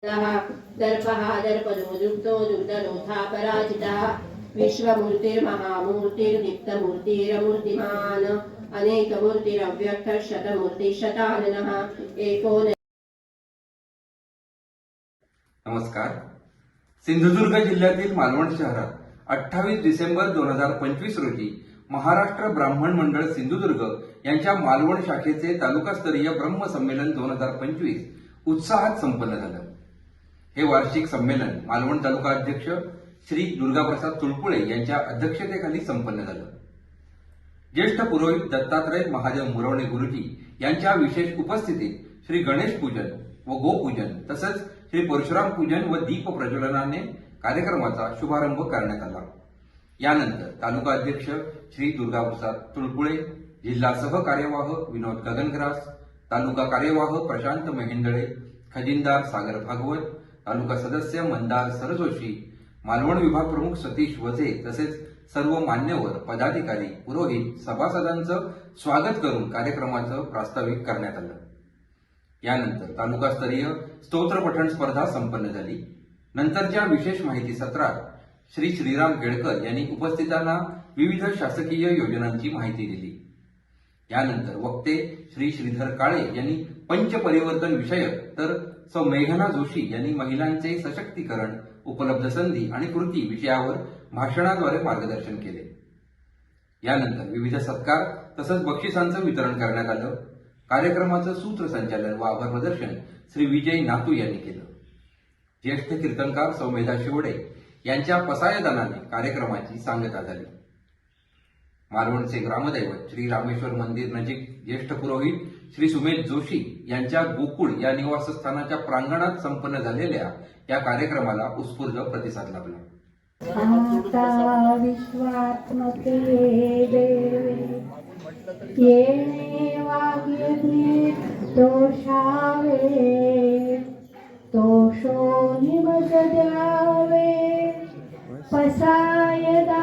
दर्पः दर्पदो दुग्धो दुग्धनोथा पराजितः विश्वमूर्तिर्महामूर्तिर्दीप्तमूर्तिरमूर्तिमान् अनेकमूर्तिरव्यक्तः शतमूर्तिशताननः एको। नमस्कार. सिंधुदुर्ग जिल्ह्यातील मालवण शहरात 28 डिसेंबर 2025 रोजी महाराष्ट्र ब्राह्मण मंडळ सिंधुदुर्ग यांच्या मालवण शाखेचे तालुकास्तरीय ब्रह्म संमेलन 2025 उत्साहात संपन्न झालं. हे वार्षिक संमेलन मालवण तालुका अध्यक्ष श्री दुर्गाप्रसाद तुळपुळे यांच्या अध्यक्षतेखाली संपन्न झालं. ज्येष्ठ पुरोहित दत्तात्रय महादेव मुरवणे गुरुजी यांच्या विशेष उपस्थितीत श्री गणेश पूजन व गोपूजन तसंच श्री परशुराम पूजन व दीप प्रज्वलनाने कार्यक्रमाचा शुभारंभ करण्यात आला. यानंतर तालुका अध्यक्ष श्री दुर्गाप्रसाद तुळपुळे, जिल्हा सहकार्यवाह विनोद गगनग्रास, तालुका कार्यवाह प्रशांत महेंदळे, खजिनदार सागर भागवत, तालुका सदस्य मंदार सरजोशी, मालवण विभाग प्रमुख सतीश वझे तसेच सर्व मान्यवर पदाधिकारी पुरोहित सभासदांचं स्वागत करून कार्यक्रमाचं प्रास्ताविक करण्यात आलं. यानंतर तालुकास्तरीय स्तोत्र पठण स्पर्धा संपन्न झाली. नंतरच्या विशेष माहिती सत्रात श्री श्रीराम केळकर यांनी उपस्थितांना विविध शासकीय योजनांची माहिती दिली. यानंतर वक्ते श्री श्रीधर काळे यांनी पंचपरिवर्तन विषयक तर सौ मेघना जोशी यांनी महिलांचे सशक्तीकरण, उपलब्ध संधी आणि कृती विषयावर भाषणाद्वारे मार्गदर्शन केले. यानंतर विविध सत्कार तसंच बक्षिसांचं वितरण करण्यात आलं. कार्यक्रमाचं सूत्रसंचालन व आभार प्रदर्शन श्री विजय नातू यांनी केलं. ज्येष्ठ कीर्तनकार सौमेधा शिवडे यांच्या पसायदानाने कार्यक्रमाची सांगता झाली. मालवणचे ग्रामदैवत श्री रामेश्वर मंदिर नजीक ज्येष्ठ पुरोहित श्री सुमेध जोशी यांच्या गोकुळ या निवासस्थानाच्या प्रांगणात संपन्न झालेल्या या कार्यक्रमाला उत्स्फूर्त प्रतिसाद लाभला. आता विश्वात्मके देवे येणे वाग्यज्ञे दोषावे दोषो निमज द्यावे पसायदा